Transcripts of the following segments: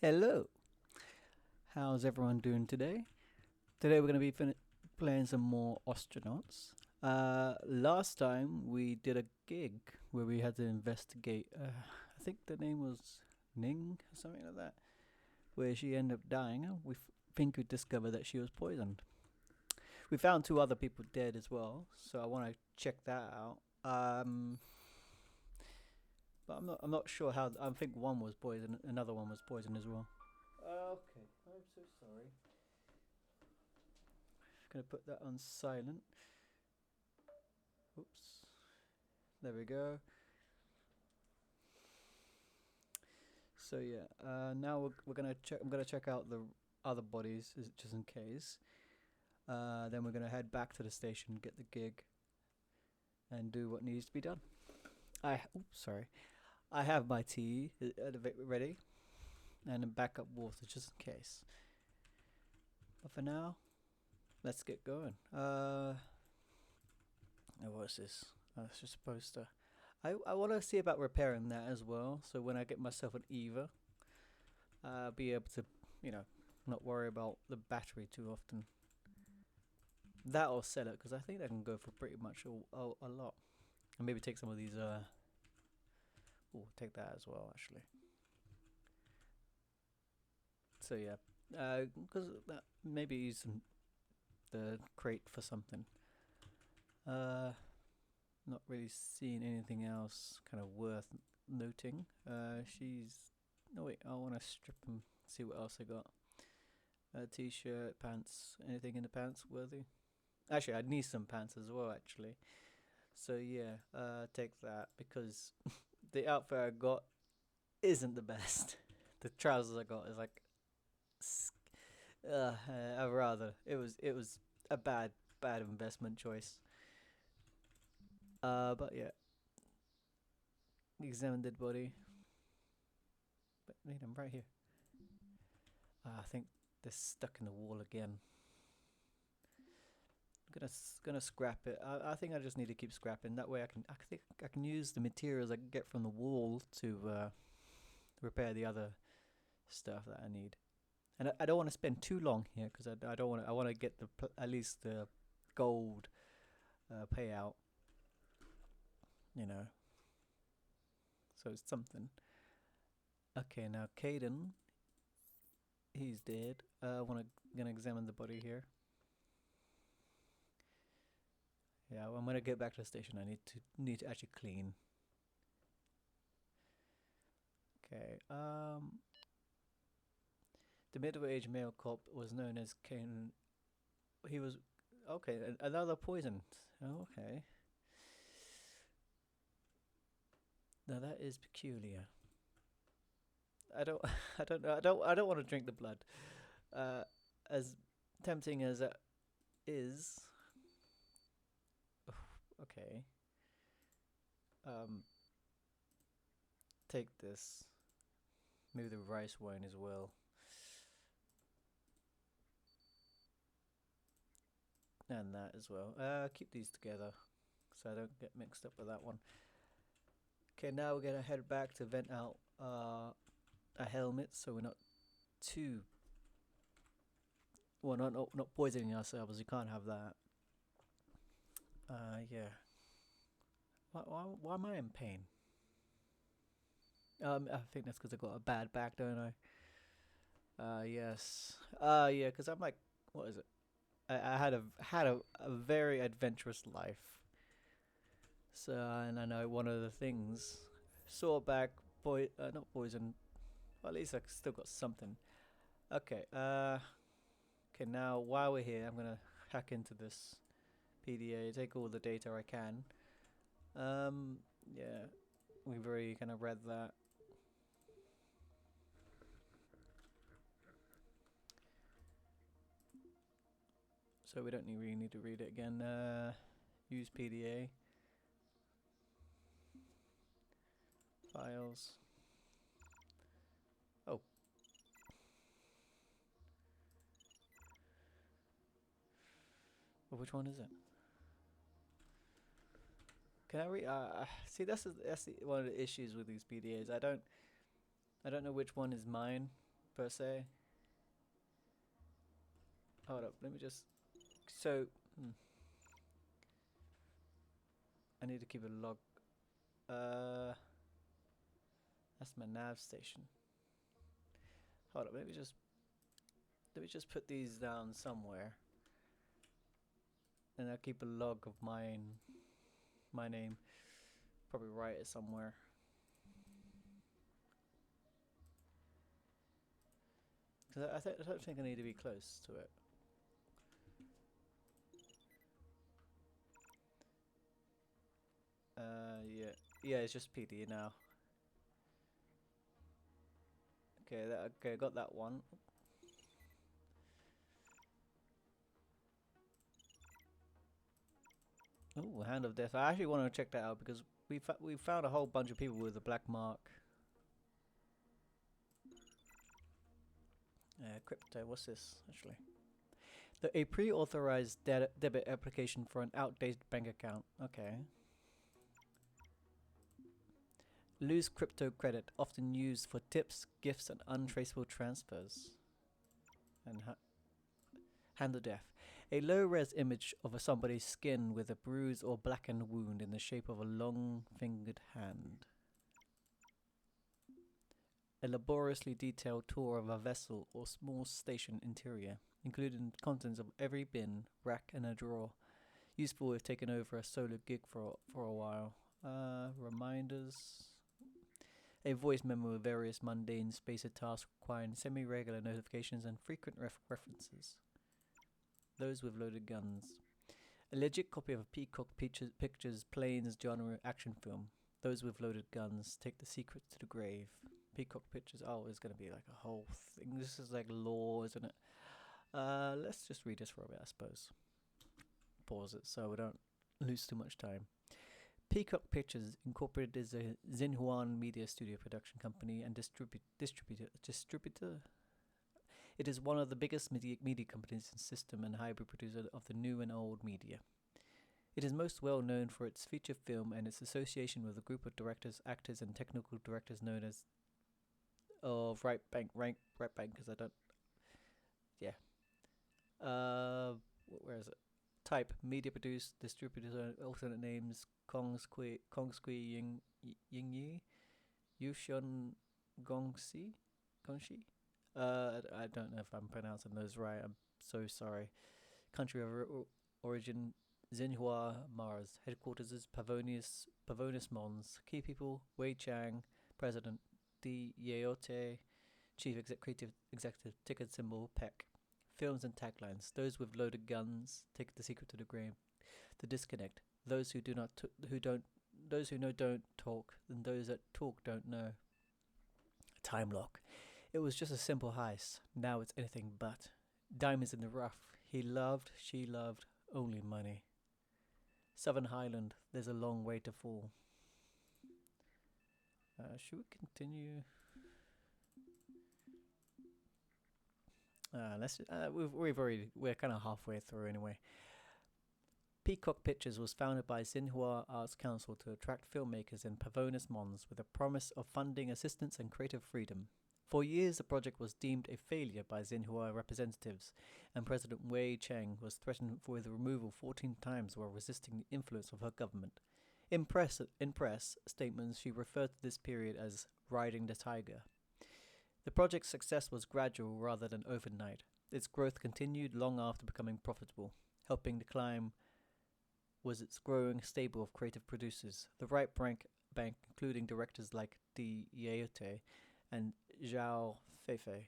Hello. How's everyone doing today? Today we're going to be playing some more Ostranauts. Last time we did a gig where we had to investigate. I think the name was Ning or something like that, where she ended up dying. We think we discovered that she was poisoned. We found two other people dead as well, so I want to check that out. But I'm not sure how. I think one was poisoned, another one was poisoned as well. Okay, I'm so sorry. Gonna put that on silent. Oops. There we go. So yeah, now we're gonna check. I'm gonna check out the other bodies just in case. Then we're gonna head back to the station, get the gig, and do what needs to be done. Oops, sorry. I have my tea ready, and a backup water just in case. But for now, let's get going. What's this? It's just supposed to. I want to see about repairing that as well. So when I get myself an Eva, I'll be able to, you know, not worry about the battery too often. That or sell it because I think I can go for pretty much a lot. And maybe take some of these. Oh, take that as well actually. So yeah, because maybe use the crate for something. Not really seeing anything else kind of worth noting. She's. No wait, I want to strip and see what else I got. T-shirt, pants. Anything in the pants worthy? Actually, I'd need some pants as well. Actually, so yeah, take that because the outfit I got isn't the best. The trousers I got is like, I rather it was a bad investment choice. But yeah, examine dead body. But wait, I'm right here. I think they're stuck in the wall again. Gonna scrap it. I think I just need to keep scrapping. That way I think I can use the materials I can get from the wall to repair the other stuff that I need. And I don't want to spend too long here because I don't want I want to get at least the gold payout. You know, so it's something. Okay, now Caden, he's dead. I gonna examine the body here. Yeah, well, I'm gonna get back to the station. I need to actually clean. Okay. The middle-aged male cop was known as Kane. He was okay. Another poison. Okay. Now that is peculiar. I don't. I don't know. I don't want to drink the blood. Uh, as tempting as it is. Okay. Um. Take this. Maybe the rice wine as well. And that as well. Keep these together so I don't get mixed up with that one. Okay, now we're gonna head back to vent out a helmet so we're not too well not poisoning ourselves. You can't have that. Yeah. Why am I in pain? I think that's because I got a bad back, don't I? Yes. Yeah, because I'm like, what is it? I had a very adventurous life. So and I know one of the things, sore back, not poison. Well, at least I still got something. Okay. Okay. Now while we're here, I'm gonna hack into this PDA, take all the data I can. Yeah, we've already kind of read that. So we don't really need to read it again. Use PDA. Files. Oh. Well, which one is it? Can I read? See, one of the issues with these PDAs. I don't know which one is mine. per se. Hold up, let me just. So, I need to keep a log. That's my nav station. Hold up, let me just put these down somewhere, and I'll keep a log of my name. Probably write it somewhere. Cause I don't think I need to be close to it. Yeah, yeah, it's just PD now. Okay, I got that one. Oh, Hand of Death. I actually want to check that out because we found a whole bunch of people with a black mark. Crypto. What's this actually? A pre-authorized debit application for an outdated bank account. Okay. Lose crypto credit, often used for tips, gifts, and untraceable transfers. And Hand of Death. A low-res image of somebody's skin with a bruise or blackened wound in the shape of a long-fingered hand. A laboriously detailed tour of a vessel or small station interior, including the contents of every bin, rack, and a drawer. Useful if taken over a solo gig for a while. Reminders. A voice memo with various mundane spacer tasks requiring semi-regular notifications and frequent references. Those with loaded guns. A legit copy of a Peacock Pictures Planes genre action film. Those with loaded guns take the secret to the grave. Peacock Pictures. Oh, it's going to be like a whole thing. This is like law, isn't it? Let's just read this for a bit, I suppose. Pause it so we don't lose too much time. Peacock Pictures Incorporated is a Xinhuan media studio production company and distributor. It is one of the biggest media companies in system and hybrid producer of the new and old media. It is most well known for its feature film and its association with a group of directors, actors, and technical directors known as Right Bank, because I don't. Yeah. Where is it? Type media produced, distributor, alternate names: Kong Sui Ying Yi, Yushun Gongxi. I don't know if I'm pronouncing those right. I'm so sorry. Country of origin: Xinhua, Mars. Headquarters is Pavonis Mons. Key people: Wei Chang, President. Di Yeote, Chief Creative Executive. Ticket symbol: PEC. Films and taglines: those with loaded guns take the secret to the grave. The disconnect: those who do not those who know don't talk, and those that talk don't know. Time lock: it was just a simple heist. Now it's anything but. Diamonds in the rough: he loved, she loved, only money. Southern Highland: there's a long way to fall. Should we continue? We're kind of halfway through anyway. Peacock Pictures was founded by Xinhua Arts Council to attract filmmakers in Pavonis Mons with a promise of funding assistance and creative freedom. For years, the project was deemed a failure by Xinhua representatives, and President Wei Cheng was threatened with removal 14 times while resisting the influence of her government. In press statements, she referred to this period as riding the tiger. The project's success was gradual rather than overnight. Its growth continued long after becoming profitable. Helping the climb was its growing stable of creative producers. The Right Bank, including directors like Di Yeote and Zhao Feifei,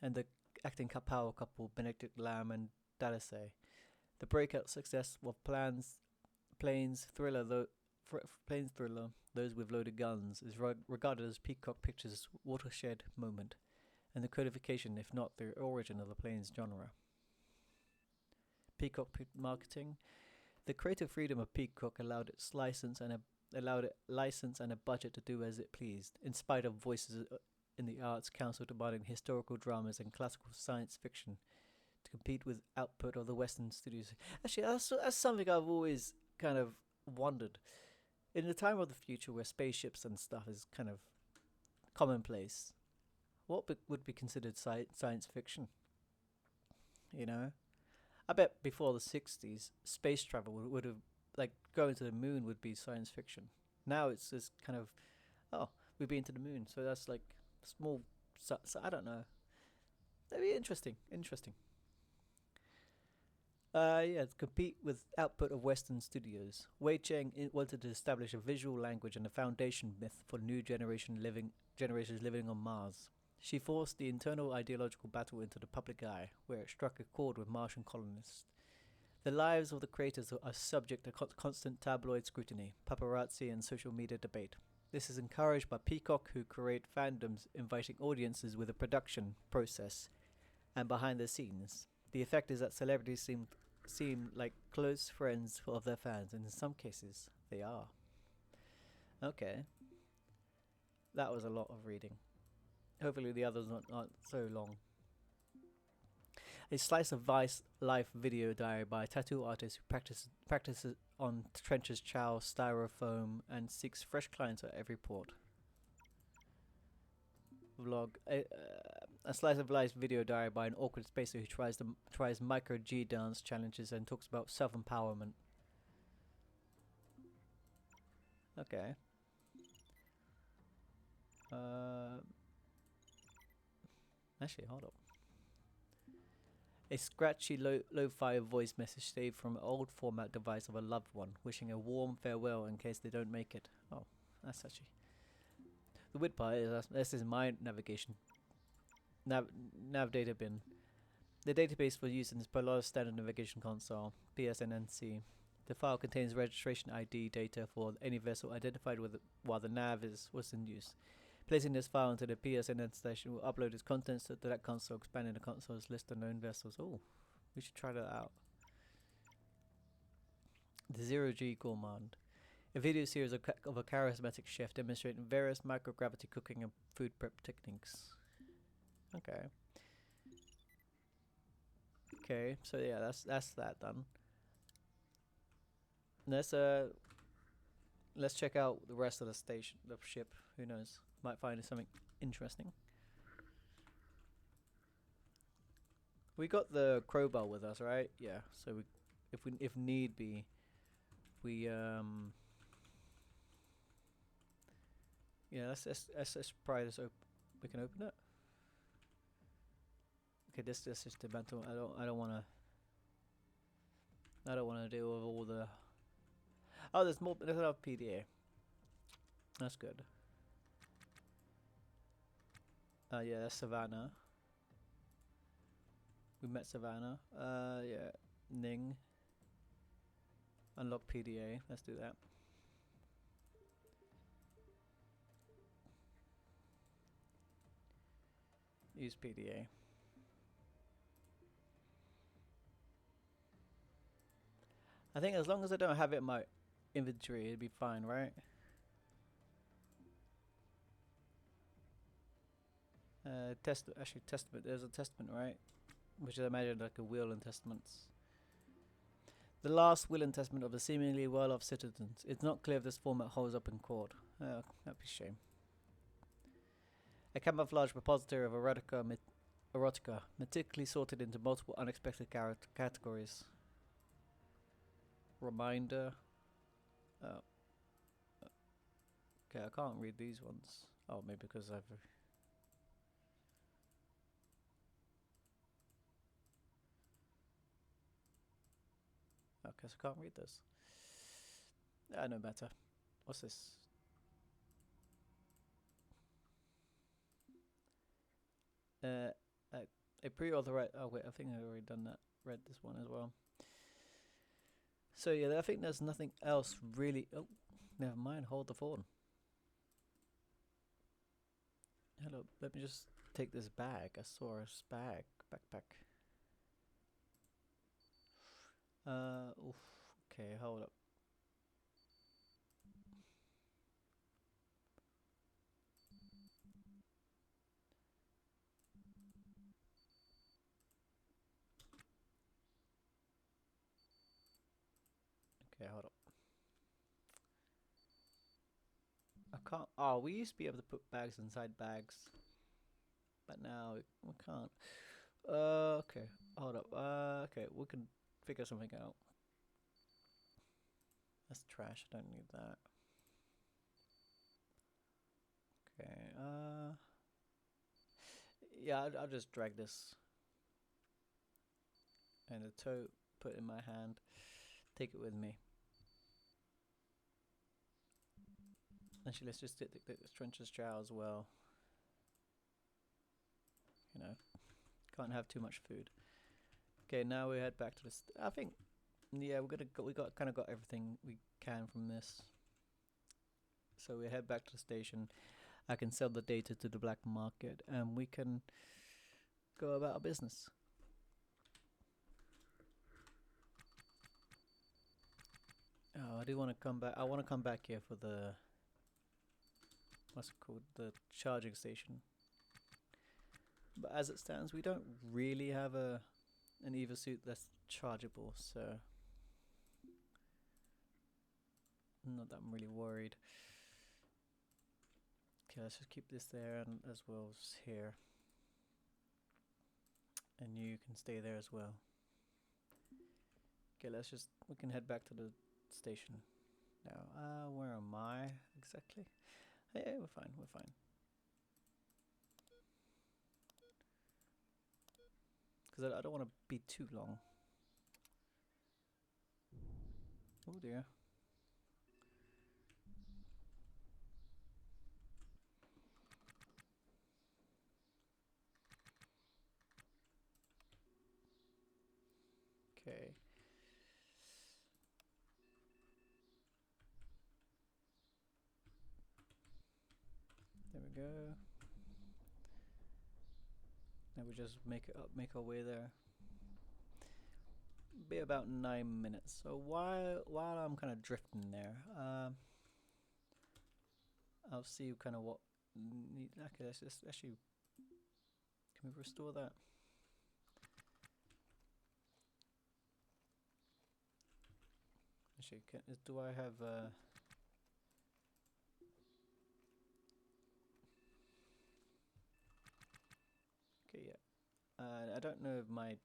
and the acting power couple Benedict Lam and Dallasay. The breakout success of Planes Thriller, Those with Loaded Guns, is regarded as Peacock Pictures' watershed moment, and the codification, if not the origin, of the Planes genre. Peacock marketing: the creative freedom of Peacock allowed it license and a budget to do as it pleased, in spite of voices in the Arts Council demanding historical dramas and classical science fiction to compete with output of the Western studios. Actually, that's something I've always kind of wondered. In the time of the future where spaceships and stuff is kind of commonplace, would be considered science fiction? You know, I bet before the '60s, space travel would have, like, going to the moon would be science fiction. Now it's just kind of, oh, we've been to the moon, so that's like small. So I don't know. That'd be interesting. Interesting. Yeah, to compete with output of Western studios, Wei Cheng wanted to establish a visual language and a foundation myth for new generations living on Mars. She forced the internal ideological battle into the public eye, where it struck a chord with Martian colonists. The lives of the creators are subject to constant tabloid scrutiny, paparazzi, and social media debate. This is encouraged by Peacock, who create fandoms inviting audiences with a production process and behind the scenes. The effect is that celebrities seem like close friends of their fans, and in some cases, they are. Okay, that was a lot of reading. Hopefully, the others aren't so long. A slice of life video diary by a tattoo artist who practices on trenches chow, styrofoam, and seeks fresh clients at every port. Vlog. A slice of life video diary by an awkward spacer who tries micro G dance challenges and talks about self empowerment. Okay. Actually, hold up. A scratchy lo-fi voice message saved from an old format device of a loved one, wishing a warm farewell in case they don't make it. Oh, that's actually. The weird part is this is my navigation nav data bin. The database for use in this Polaris Standard Navigation Console, PSNNC. The file contains registration ID data for any vessel identified while the nav was in use. Placing this file into the PSNN station will upload its contents to that console, expanding the console's list of known vessels. Oh, we should try that out. The Zero G command. A video series of a charismatic chef demonstrating various microgravity cooking and food prep techniques. Okay. Okay, so yeah, that's that done. Let's check out the rest of the station, the ship. Who knows? Might find something interesting. We got the crowbar with us, right? Yeah. So if need be, we yeah. Let's pry this open. We can open it. Okay, this is the mental. I don't wanna deal with all the. Oh, there's more. There's another PDA. That's good. Yeah, that's Savannah. We met Savannah. Yeah, Ning. Unlock PDA. Let's do that. Use PDA. I think as long as I don't have it in my inventory, it'd be fine, right? Testament. There's a testament, right? Which I imagine like a will and testaments. The last will and testament of the seemingly well-off citizens. It's not clear if this format holds up in court. That'd be a shame. A camouflage repository of erotica, meticulously sorted into multiple unexpected categories. Reminder. Oh. Okay, I can't read these ones. Oh, maybe because I've. Okay, so I can't read this. No matter. What's this? A pre-authorized. Oh wait, I think I've already done that. Read this one as well. So yeah, I think there's nothing else really. Oh, never mind. Hold the phone. Hello. Let me just take this bag. I saw a backpack. Oof. Okay, hold up. Okay, hold up. I can't. Oh, we used to be able to put bags inside bags. that now. We can't. Okay, hold up. Okay, we can figure something out. That's trash. I don't need that. Okay. Yeah, I'll just drag this and the tote, put it in my hand, take it with me. Actually, let's just get the trenches jar as well. You know, can't have too much food. Okay, now we head back to this. I think, yeah, we kind of got everything we can from this. So we head back to the station. I can sell the data to the black market, and we can go about our business. Oh, I do want to come back. I want to come back here for the, what's it called, the charging station. But as it stands, we don't really have an EVA suit that's chargeable, so not that I'm really worried. Okay, let's just keep this there and as well as here. And you can stay there as well. Okay, we can head back to the station now. Where am I exactly? Hey, we're fine, we're fine. Because I don't want to be too long. Oh dear. Okay. There we go. Now we just make our way there. Be about 9 minutes. So while I'm kind of drifting there, I'll see kind of what. Okay, let's just actually. Can we restore that? Actually, do I have? Okay, yeah. I don't know if my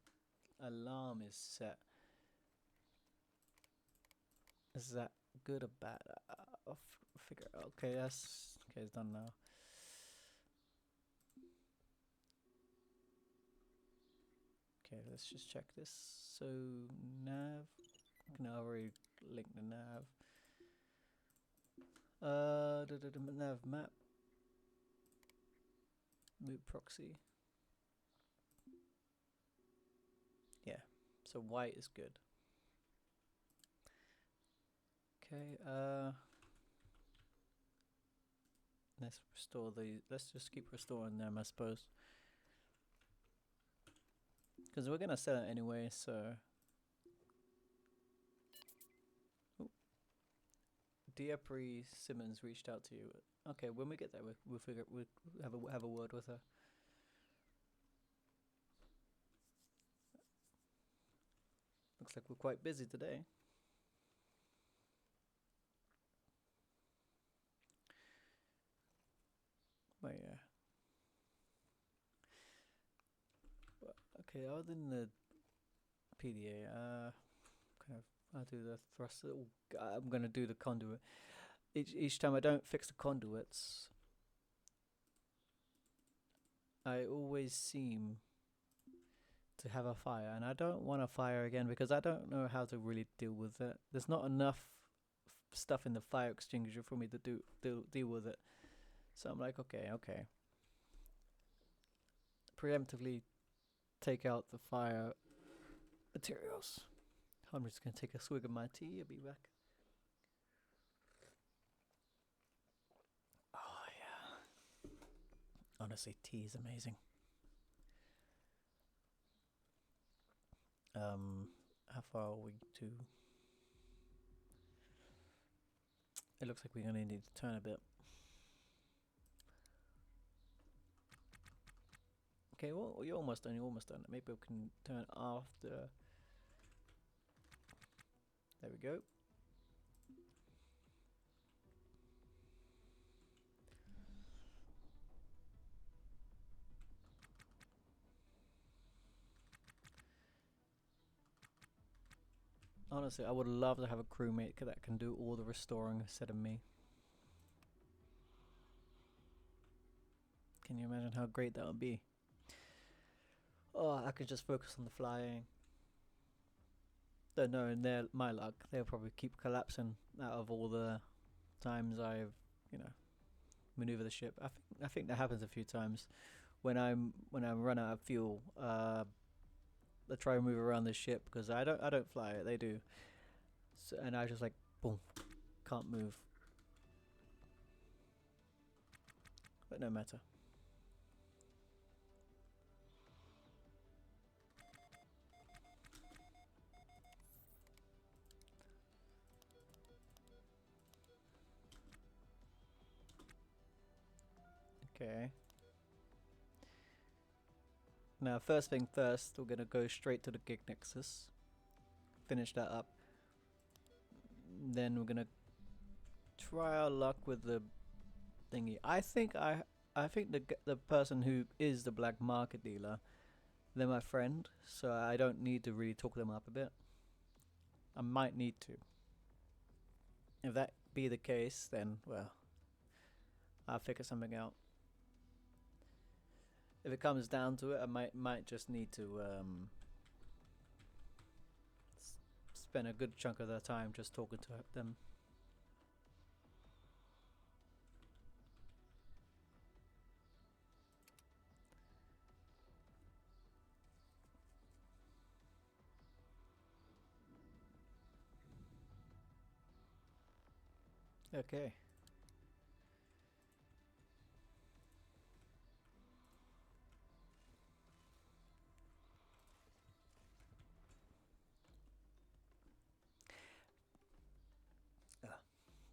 alarm is set. Is that good or bad? I'll figure. Okay, that's okay. It's done now. Okay, let's just check this. So nav. Now I've already linked the nav. Nav map. Moot proxy. Yeah. So white is good. Okay. Let's restore the. Let's just keep restoring them, I suppose. Because we're gonna sell it anyway, so. Diapri Simmons reached out to you. Okay, when we get there, we'll have a word with her. Looks like we're quite busy today. But yeah. But, okay, other than the PDA, kind of, I'll do the thrust. I'm gonna do the conduit. Each time I don't fix the conduits, I always seem to have a fire, and I don't want a fire again because I don't know how to really deal with it. There's not enough stuff in the fire extinguisher for me to deal with it. So I'm like, okay. Preemptively take out the fire materials. I'm just gonna take a swig of my tea. I'll be back. Oh yeah. Honestly, tea is amazing. How far are we to? It looks like we're gonna need to turn a bit. Okay, well, you're almost done. Maybe we can turn after. There we go. Honestly, I would love to have a crewmate that can do all the restoring instead of me. Can you imagine how great that would be? Oh, I could just focus on the flying. Don't know, in my luck, they'll probably keep collapsing out of all the times I've, you know, maneuver the ship. I think that happens a few times when I run out of fuel. I try to move around the ship because I don't fly it. They do, so, and I just like boom, can't move. But no matter. Okay. Now, first thing first, we're gonna go straight to the gig nexus. Finish that up. Then we're gonna try our luck with the thingy. I think the person who is the black market dealer, they're my friend, so I don't need to really talk them up a bit. I might need to. If that be the case, then well, I'll figure something out. If it comes down to it, I might just need to spend a good chunk of their time just talking to them. Okay.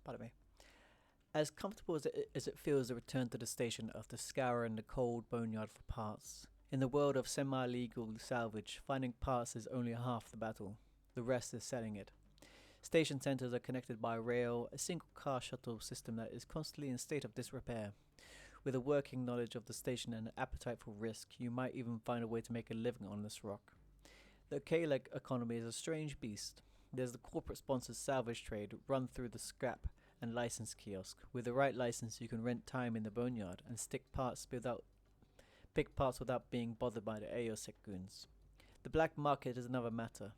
Pardon me. As comfortable as it feels to return to the station after scouring the cold boneyard for parts. In the world of semi-legal salvage, finding parts is only half the battle. The rest is selling it. Station centers are connected by rail, a single car shuttle system that is constantly in state of disrepair. With a working knowledge of the station and an appetite for risk, you might even find a way to make a living on this rock. The K-leg economy is a strange beast. There's the corporate sponsored salvage trade run through the scrap and license kiosk. With the right license, you can rent time in the boneyard and pick parts without being bothered by the AOSEC goons. The black market is another matter.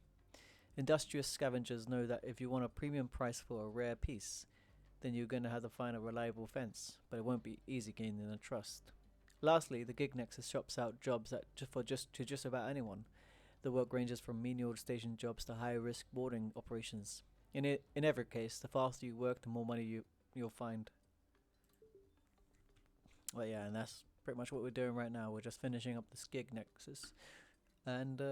Industrious scavengers know that if you want a premium price for a rare piece, then you're going to have to find a reliable fence, but it won't be easy gaining their trust. Lastly, the gig nexus shops out jobs to just about anyone. The work ranges from menial station jobs to high-risk boarding operations. In every case, the faster you work, the more money you'll find. Well, yeah, and that's pretty much what we're doing right now. We're just finishing up this gig nexus, and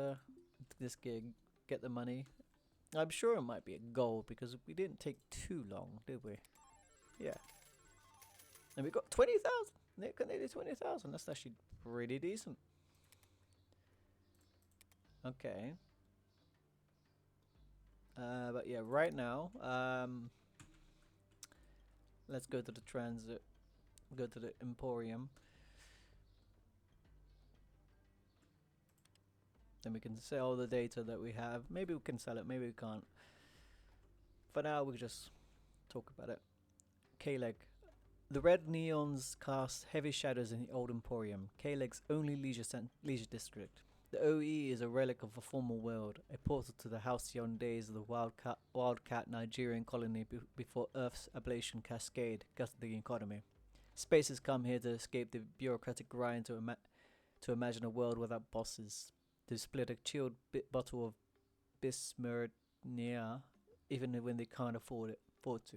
this gig, get the money. I'm sure it might be a goal because we didn't take too long, did we? Yeah, and we got 20,000. Nearly 20,000. That's actually pretty decent. Okay. But yeah, right now, let's go to the transit, go to the Emporium. Then we can sell the data that we have. Maybe we can sell it, maybe we can't. For now, we'll just talk about it. K-Leg. The red neons cast heavy shadows in the old Emporium, K-Leg's only leisure district. The OE is a relic of a former world, a portal to the halcyon days of the wildcat Nigerian colony before Earth's ablation cascade gutted the economy. Spacers come here to escape the bureaucratic grind to imagine a world without bosses, to split a chilled bottle of Bismurnia even when they can't afford to.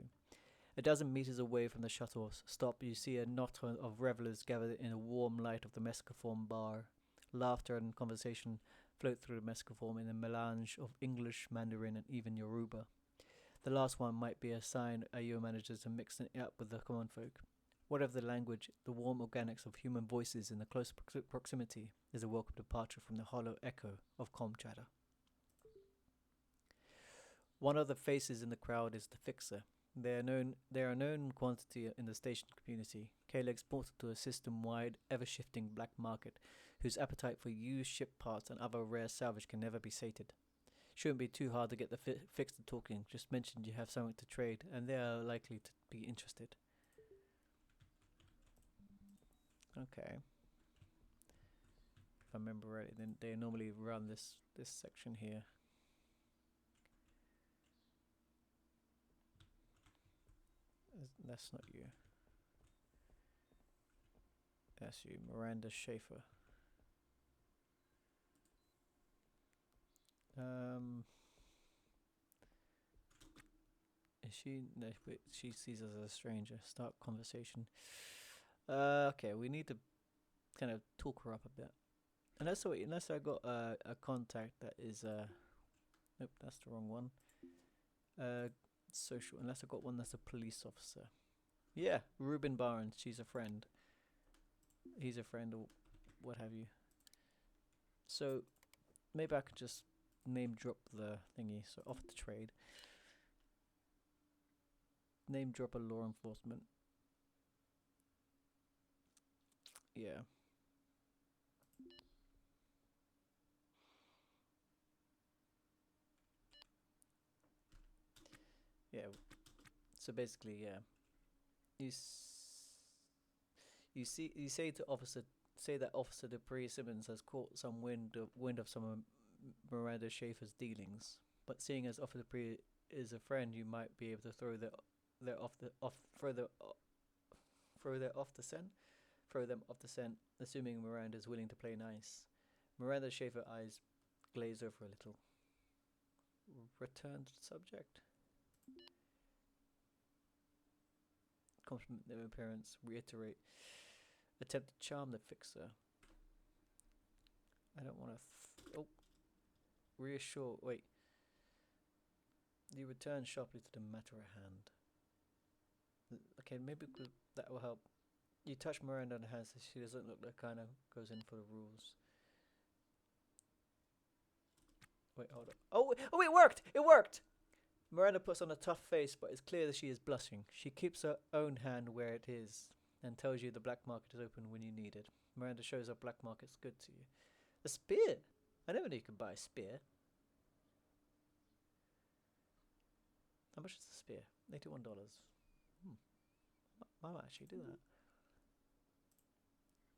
A dozen meters away from the shuttle stop, you see a knot of revelers gathered in the warm light of the Mescaform bar. Laughter and conversation float through the Mescaform in a melange of English, Mandarin, and even Yoruba. The last one might be a sign AO manages to mix it up with the common folk. Whatever the language, the warm organics of human voices in the close proximity is a welcome departure from the hollow echo of com chatter. One of the faces in the crowd is the Fixer. They are a known quantity in the station community. K-Leg's ported to a system-wide, ever-shifting black market, whose appetite for used ship parts and other rare salvage can never be sated. Shouldn't be too hard to get the fix to talking. Just mention you have something to trade, and they are likely to be interested. Okay. If I remember right, then they normally run this section here. That's not you. That's you, Miranda Schaefer. Is she? No, wait, she sees us as a stranger. Start conversation. Okay, we need to kind of talk her up a bit. Unless I got a contact that is nope, that's the wrong one. Social. Unless I got one that's a police officer. Yeah, Ruben Barnes. She's a friend. He's a friend, or what have you. So maybe I could just name drop the thingy. So offer to trade. Name drop a law enforcement. Yeah. Yeah. So basically, yeah. You say that Officer Dupree Simmons has caught some wind of some of Miranda Schaefer's dealings, but seeing as Officer Dupree is a friend, you might be able to throw them off the scent, assuming Miranda is willing to play nice. Miranda Schaefer's eyes glaze over a little. Return to the subject. Compliment their appearance. Reiterate. Attempt to charm the fixer. I don't want to. Reassure. Wait. You return sharply to the matter at hand. Okay, maybe that will help. You touch Miranda on the hand so she doesn't look like kind of goes in for the rules. Wait, hold on. Oh, it worked! It worked! Miranda puts on a tough face, but it's clear that she is blushing. She keeps her own hand where it is and tells you the black market is open when you need it. Miranda shows her black market's good to you. A spear? I never knew you could buy a spear. How much is the spear? $81. I might actually do that.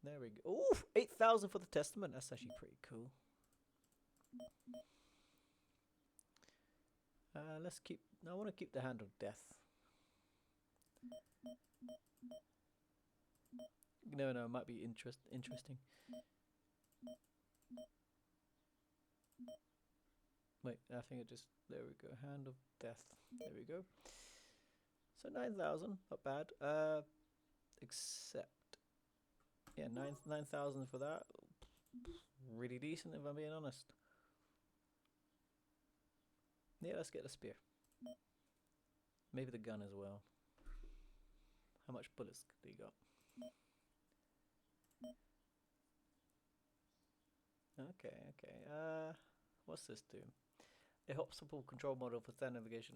There we go. Ooh, 8,000 for the testament. That's actually pretty cool. Let's keep. I want to keep the hand of death. No, it might be interesting. Wait, I think it just. There we go. Hand of death. There we go. So 9,000, not bad. Accept. Yeah, 9,000 for that. Really decent, if I'm being honest. Yeah, let's get the spear. Maybe the gun as well. How much bullets do you got? Okay. What's this do? A hop-support control model for stand navigation.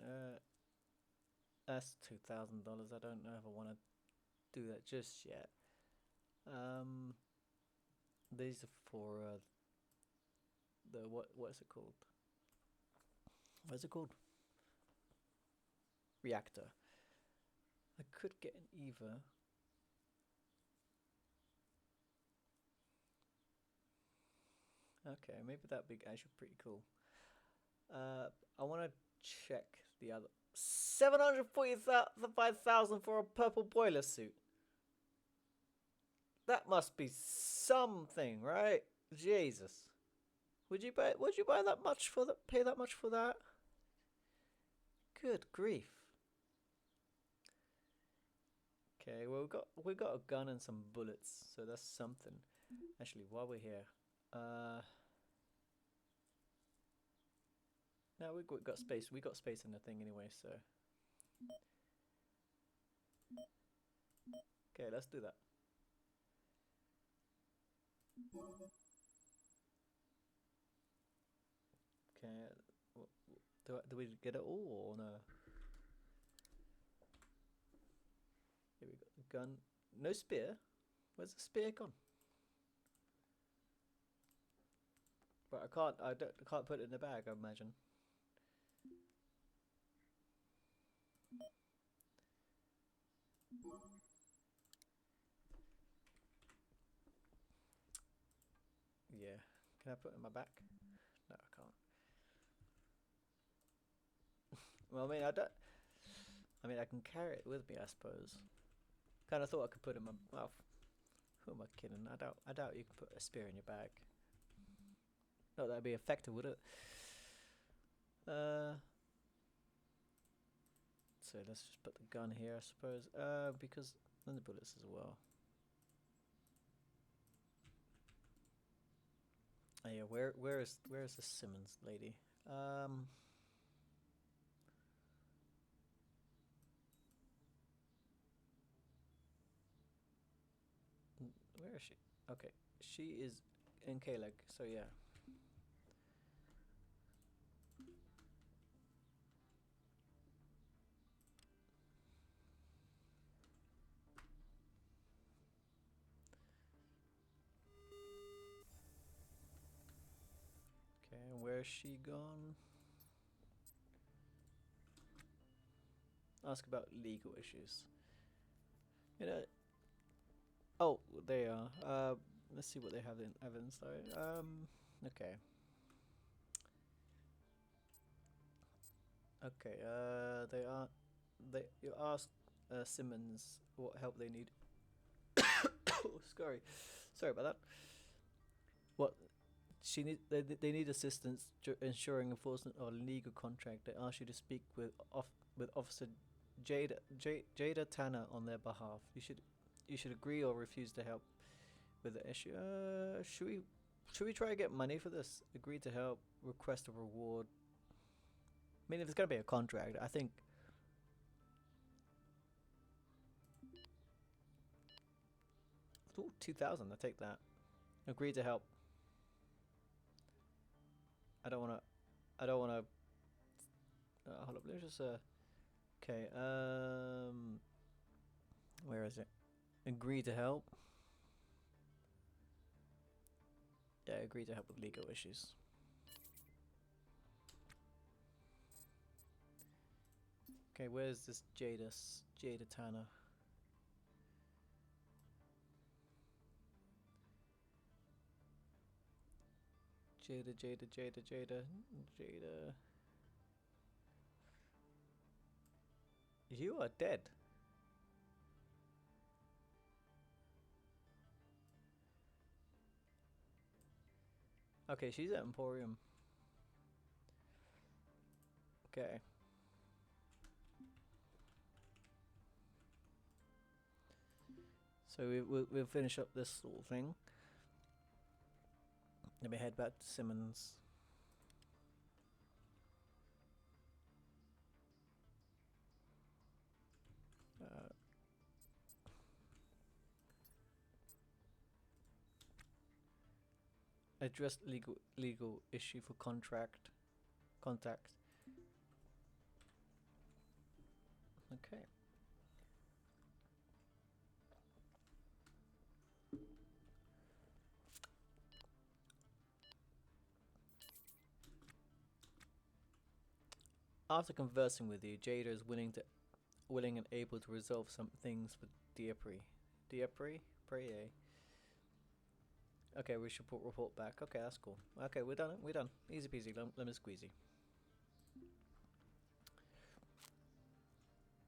That's $2,000. I don't know if I want to do that just yet. These are for the what is it called? What is it called? Reactor. I could get an Eva. Okay, maybe that'd be actually pretty cool. I want to check the other 745,000 for a purple boiler suit. That must be something, right? Jesus. Would you buy that much for that? Pay that much for that? Good grief. Okay, well we got a gun and some bullets, so that's something. Actually, while we're here, no, we got space. We got space in the thing anyway, so. Okay, let's do that. Okay, do we get it all or no? Here we go. Gun. No spear. Where's the spear gone? But I can't put it in the bag, I imagine. Yeah. Can I put it in my back? No, I can't. Well, I mean, I don't. I mean, I can carry it with me, I suppose. Kind of thought I could put it in my. Well, who am I kidding? I doubt. I doubt you can put a spear in your bag. Not that'd be effective, would it? So let's just put the gun here, I suppose. Because then the bullets as well. Oh yeah, where is the Simmons lady? Where is she? Okay, she is in Kaleg. So yeah. Okay, where's she gone? Ask about legal issues. You know. Oh, they are. Let's see what they have in evidence though. Okay. Okay. They are. They. You asked Simmons what help they need. Oh, sorry about that. What she need? They need assistance ensuring enforcement of a legal contract. They ask you to speak with Officer Jada Tanner on their behalf. You should agree or refuse to help with the issue. Should we try to get money for this? Agree to help. Request a reward. I mean, if it's gonna be a contract, I think. Ooh, 2,000. I take that. Agree to help. I don't wanna. I don't wanna. Hold up. Let's just. Okay. Where is it? Agree to help. Yeah, agree to help with legal issues. Okay, where's this Jada Tanner? Jada. You are dead. Okay, she's at Emporium. Okay. So we'll finish up this little thing. Let me head back to Simmons. Address legal issue for contact. Okay. After conversing with you, Jada is willing and able to resolve some things with Diapri. Diapri? Pray. Okay, we should report back. Okay, that's cool. Okay, we're done. We're done. Easy peasy, lemon squeezy.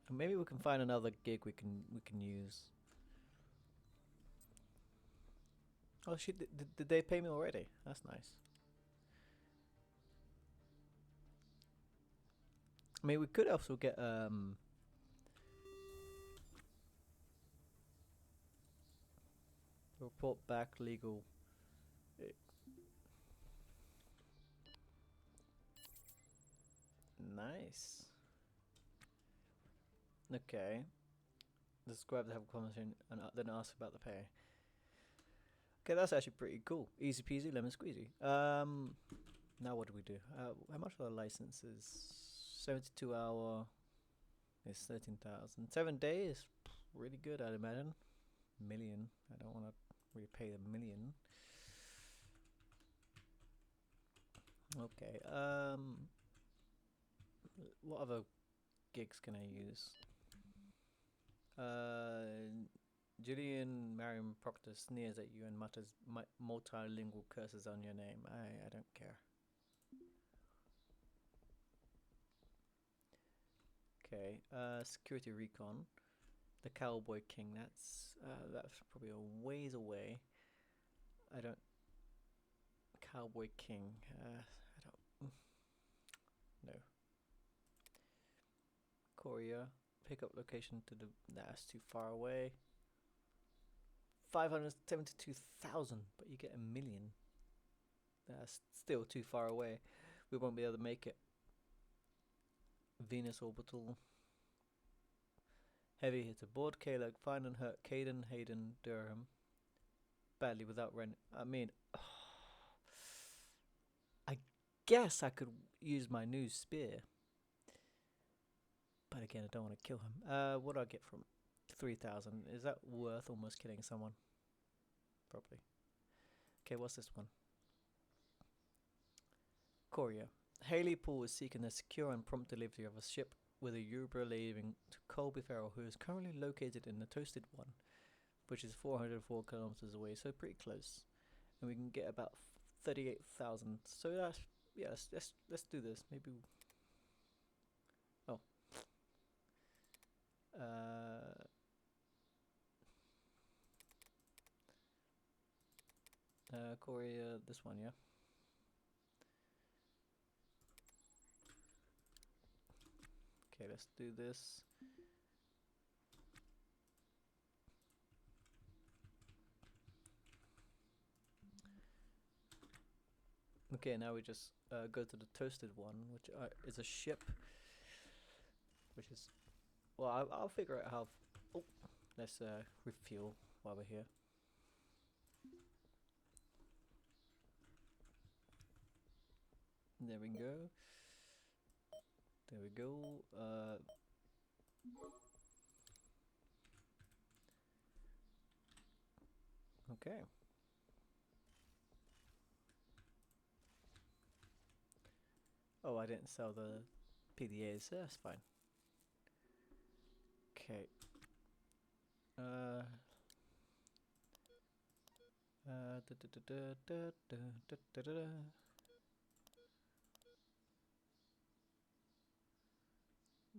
And maybe we can find another gig we can use. Oh, did they pay me already? That's nice. I mean, we could also get report back legal. Nice. Okay. Let's grab to have a conversation and then ask about the pay. Okay, that's actually pretty cool. Easy peasy, lemon squeezy. Now what do we do? How much are the licenses? 72 hour. It's 13,000. 7 days. Really good, I'd imagine. Million. I don't want to really pay a million. Okay. What other gigs can I use? Julian Marion Proctor sneers at you and mutters multilingual curses on your name. I don't care. Okay, security recon. The Cowboy King. That's probably a ways away. I don't. Cowboy King. I don't. No. Korea. Pickup location to the. That's too far away. 572,000, but you get 1,000,000. That's still too far away. We won't be able to make it. Venus orbital. Heavy hitter. Board K-Leg. Find and hurt Caden, Hayden, Durham. Badly without rent. I mean, I guess I could use my new spear. But again, I don't want to kill him. What do I get from 3,000? Is that worth almost killing someone? Probably. Okay, what's this one? Korea. Haley Poole is seeking the secure and prompt delivery of a ship with a Uber leaving to Colby Farrell, who is currently located in the Toasted One, which is 404 kilometers away, so pretty close. And we can get about 38,000. So that's let's do this. Maybe. Oh. Korea, this one, yeah. Okay, let's do this. Okay, now we just go to the Toasted One, which is a ship. Which is, well, I'll figure out how. Oh, let's refuel while we're here. There we go. There we go. Okay. Oh, I didn't sell the PDAs. That's fine. Okay.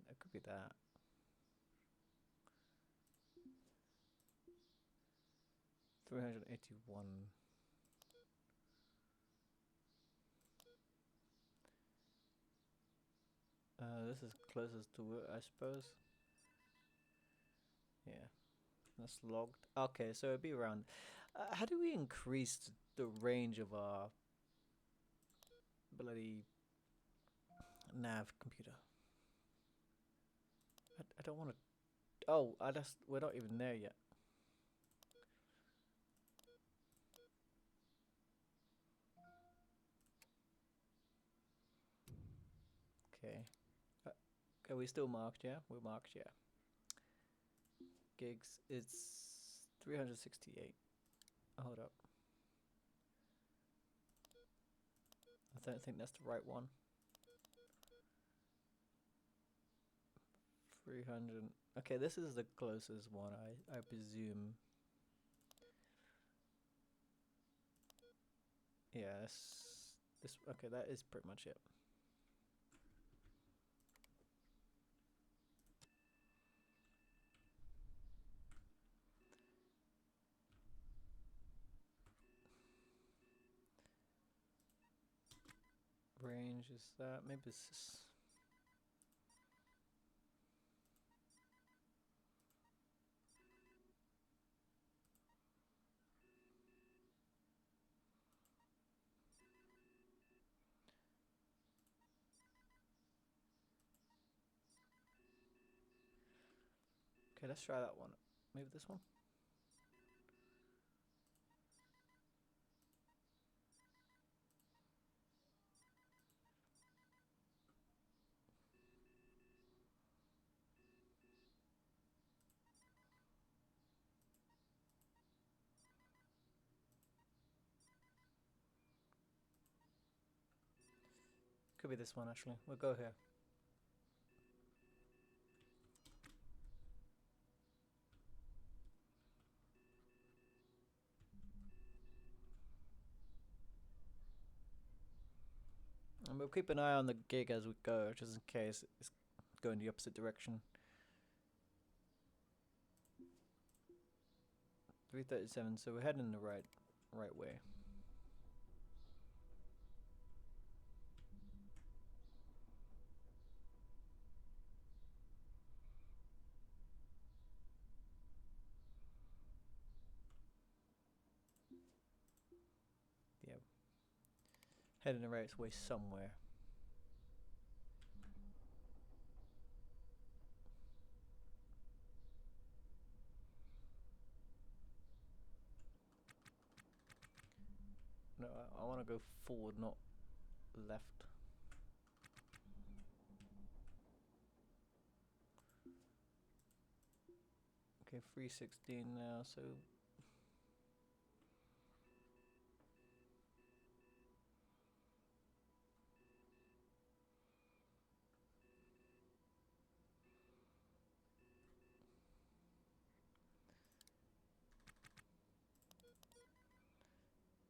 That could be that. $381. This is closest to it, I suppose. Yeah, that's logged. Okay, so it'd be around. How do we increase the range of our bloody nav computer? I don't want to. Oh, we're not even there yet. Okay. Okay, we still marked, yeah? We're marked, yeah. Gigs, it's 368. Hold up. I don't think that's the right one. 300. Okay, this is the closest one, I presume. Yeah, this. Okay, that is pretty much it. Range is that? Maybe this is. Okay, let's try that one. Maybe this one? Could be this one, actually. We'll go here. keep an eye on the gig as we go, just in case it's going the opposite direction. 3:37, so we're heading the right way. Yeah, heading the right way somewhere. No, I want to go forward, not left. Okay, 3:16 now, so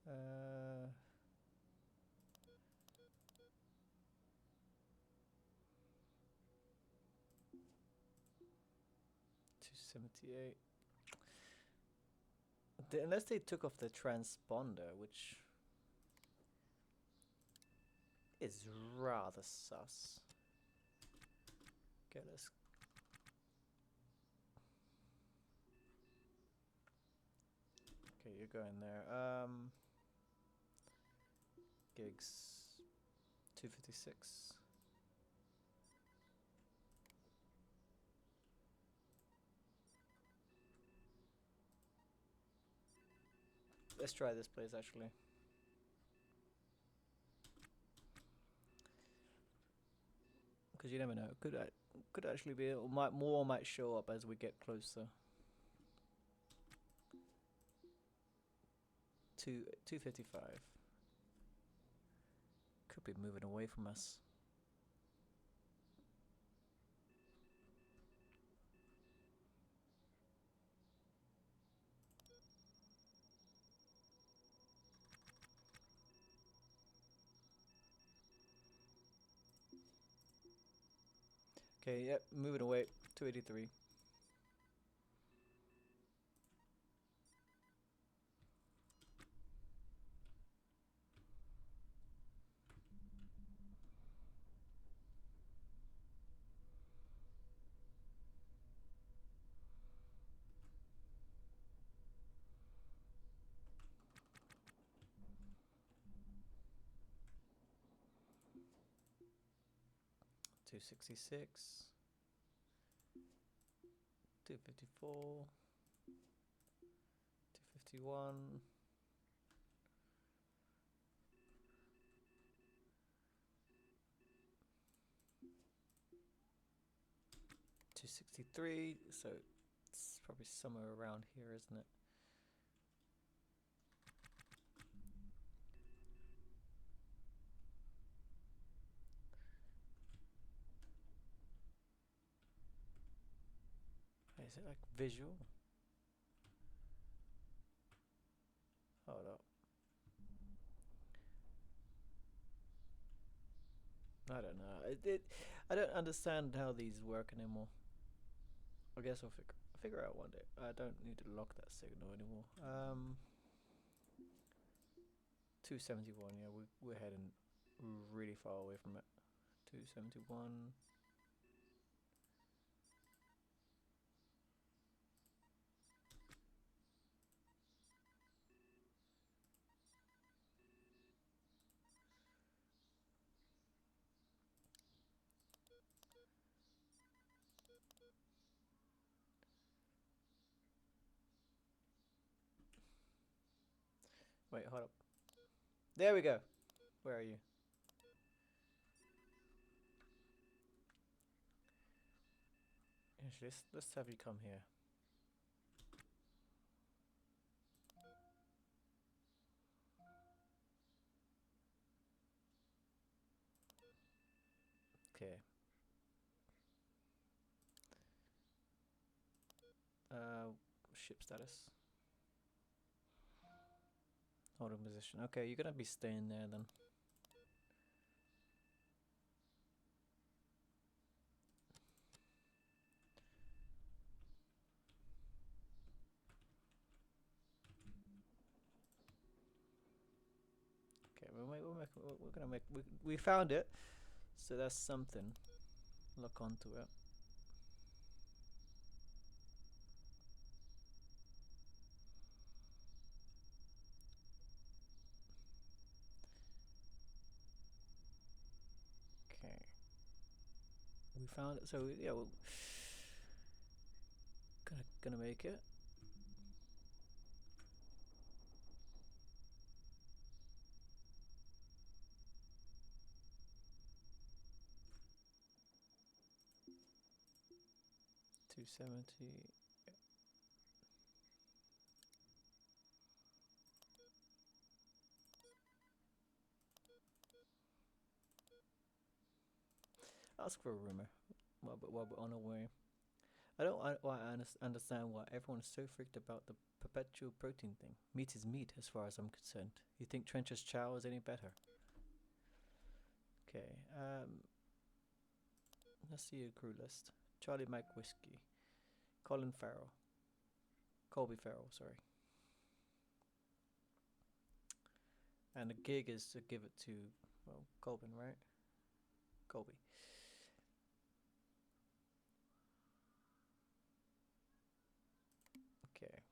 uh 278. Unless they took off the transponder, which is rather sus. Okay, let's. Okay, you're going there. Gigs 256. Let's try this place actually. Because you never know. Could actually be. More might show up as we get closer. 255. Could be moving away from us. Okay, yep, moving away. 283. Two 66. 254. 251. 263. So it's probably somewhere around here, isn't it? Is it like visual? Hold up. I don't know. I don't understand how these work anymore. I guess I'll figure out one day. I don't need to lock that signal anymore. 271. Yeah, we're heading really far away from it. 271. Wait, hold up. There we go. Where are you? Actually, let's have you come here. Okay. Ship status. Hold on position. Okay, you're gonna be staying there then. we're gonna make. We found it, so that's something. Look onto it. Okay. We found it. So yeah, we're gonna make it. $270. Ask for a rumor. While we're on our way. I don't understand why everyone is so freaked about the perpetual protein thing. Meat is meat, as far as I'm concerned. You think Trench's chow is any better? Okay. Let's see your crew list. Charlie Mike Whiskey, Colby Farrell, sorry. And the gig is to give it to, well, Colbin, right? Colby. Okay.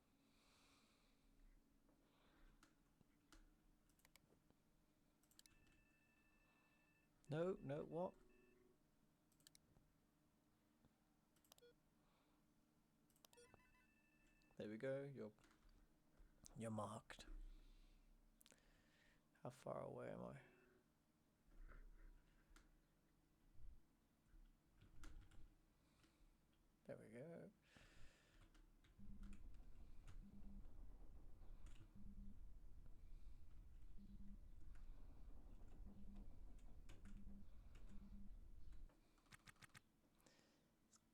No, what? There we go. You're marked. How far away am I? There we go.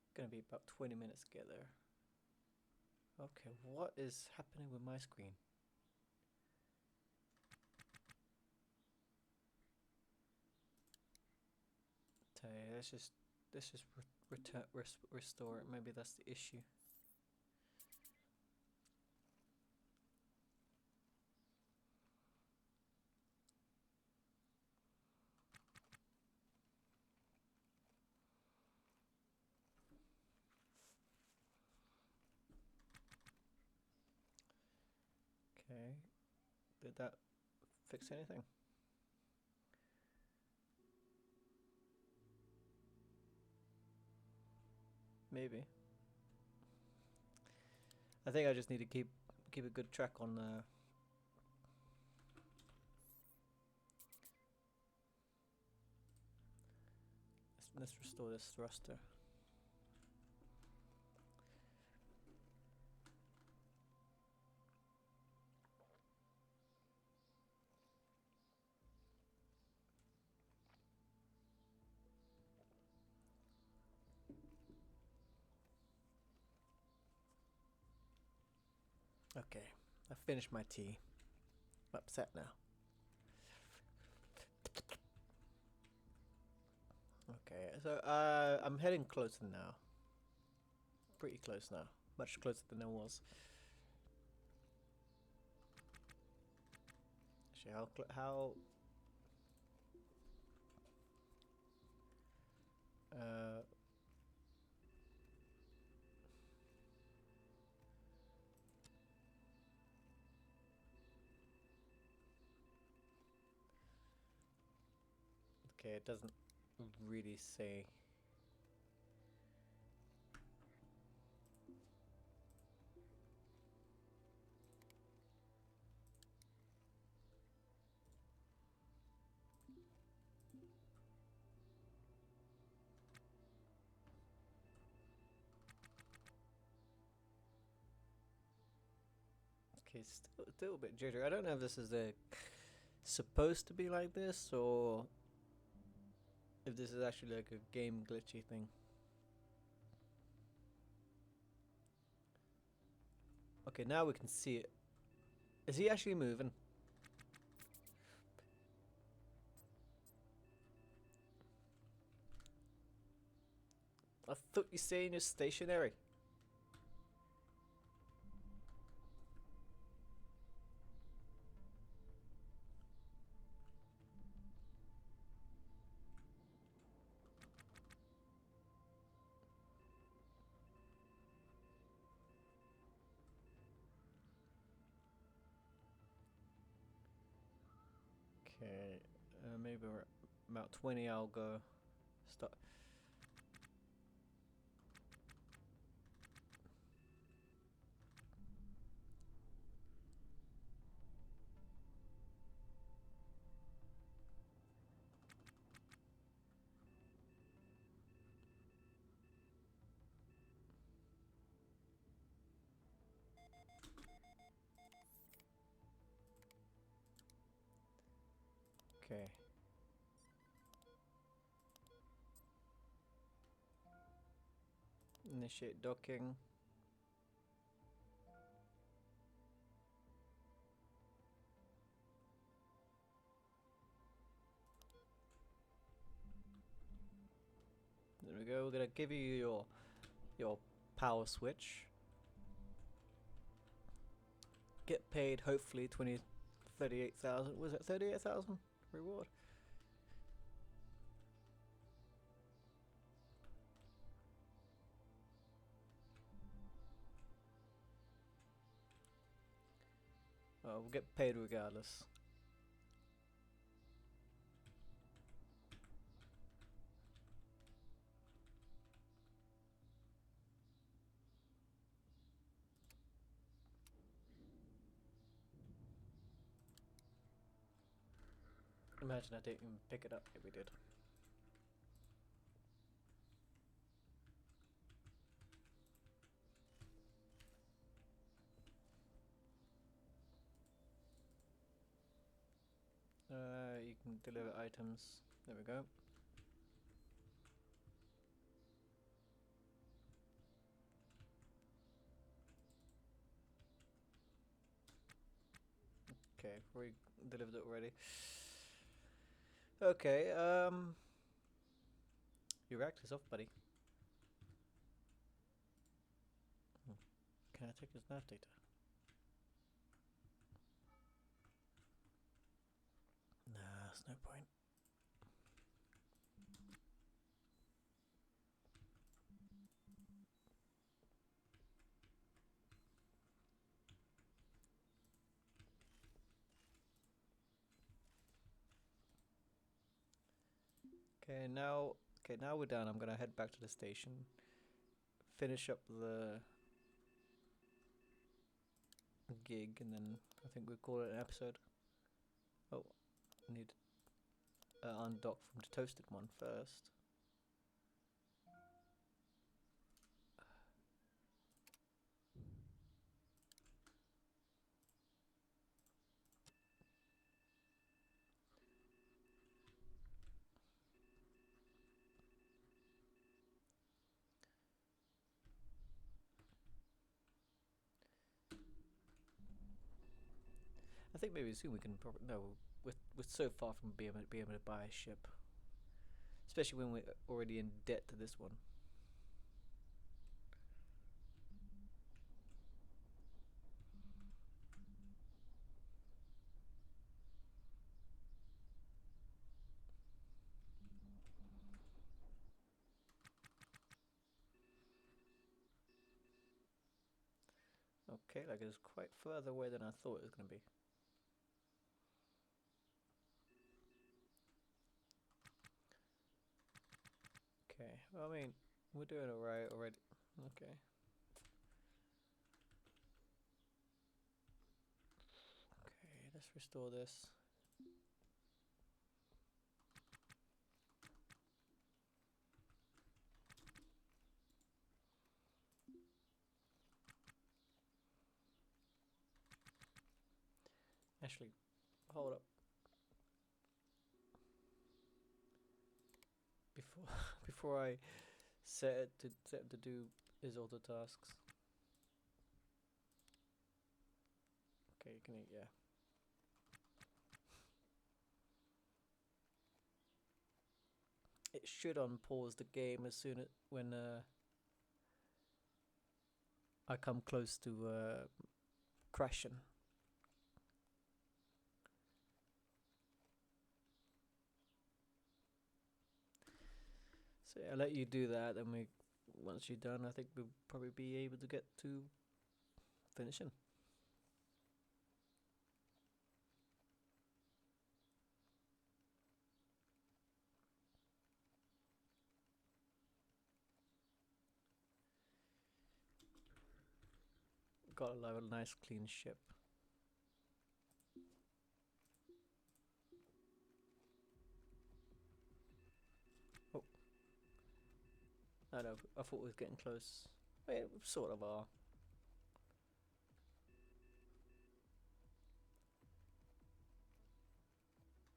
It's gonna be about 20 minutes to get there. Okay, what is happening with my screen? Okay, let's just restore it. Maybe that's the issue. Okay, did that fix anything? Maybe. I think I just need to keep a good track on let's restore this thruster. Okay, I finished my tea. I'm upset now. Okay, so I'm heading closer now. Pretty close now. Much closer than I was. Actually, how okay, it doesn't really say. Okay, still a bit jittery. I don't know if this is supposed to be like this or if this is actually like a game glitchy thing. Okay, now we can see it. Is he actually moving? I thought you saying you're stationary. Okay, maybe we're about 20. I'll go start. Okay. Initiate docking. There we go. We're gonna give you your power switch. Get paid hopefully 38,000. Was it 38,000 reward? Oh, we'll get paid regardless. Imagine I didn't even pick it up. Yeah, we did. You can deliver items. There we go. Okay, we delivered it already. Okay, your rack is off, buddy. Can I take his nav data? Nah, there's no point. Okay, now we're done. I'm gonna head back to the station, finish up the gig, and then I think we'll call it an episode. Oh, I need undock from the toasted one first. I think maybe soon we can. No, we're so far from being able to buy a ship, especially when we're already in debt to this one. Okay, like it's quite further away than I thought it was gonna be. Okay, well, I mean, we're doing alright already. Okay. Okay, let's restore this. Actually, hold up. Before before I set it to do his auto tasks. Okay, you can eat, yeah. It should unpause the game as soon as when I come close to crashing. So yeah, I'll let you do that, and once you're done, I think we'll probably be able to get to finishing. got a nice clean ship. Oh, I know. I thought we was getting close. Wait, we sort of are.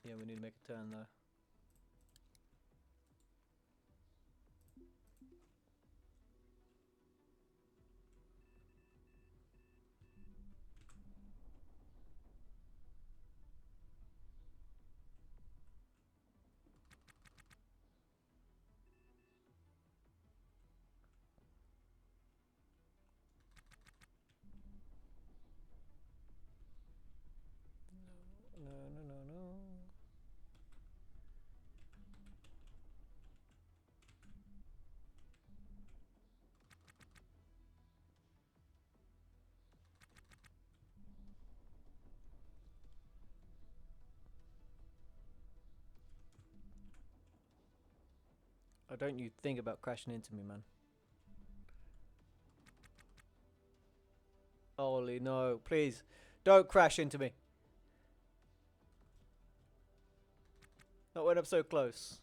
Yeah, we need to make a turn though. No. Oh, don't you think about crashing into me, man. Holy no, please. Don't crash into me. Not when I'm so close.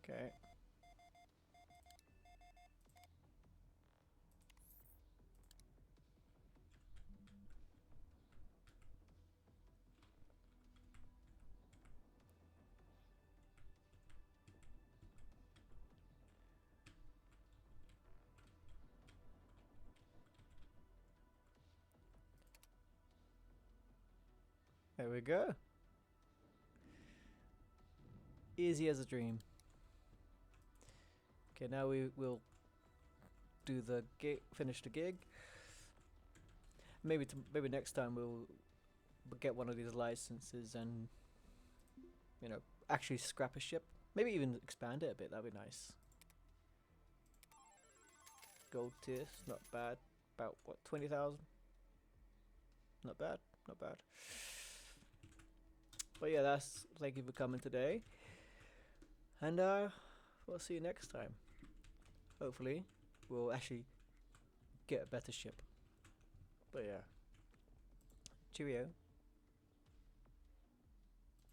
Okay. There we go. Easy as a dream. Okay, now we will do the gig, finish the gig. Maybe next time we'll get one of these licenses and, you know, actually scrap a ship. Maybe even expand it a bit. That'd be nice. Gold tier, not bad. About what, 20,000? Not bad, not bad. But yeah, thank you for coming today. And we'll see you next time. Hopefully, we'll actually get a better ship. But yeah. Cheerio.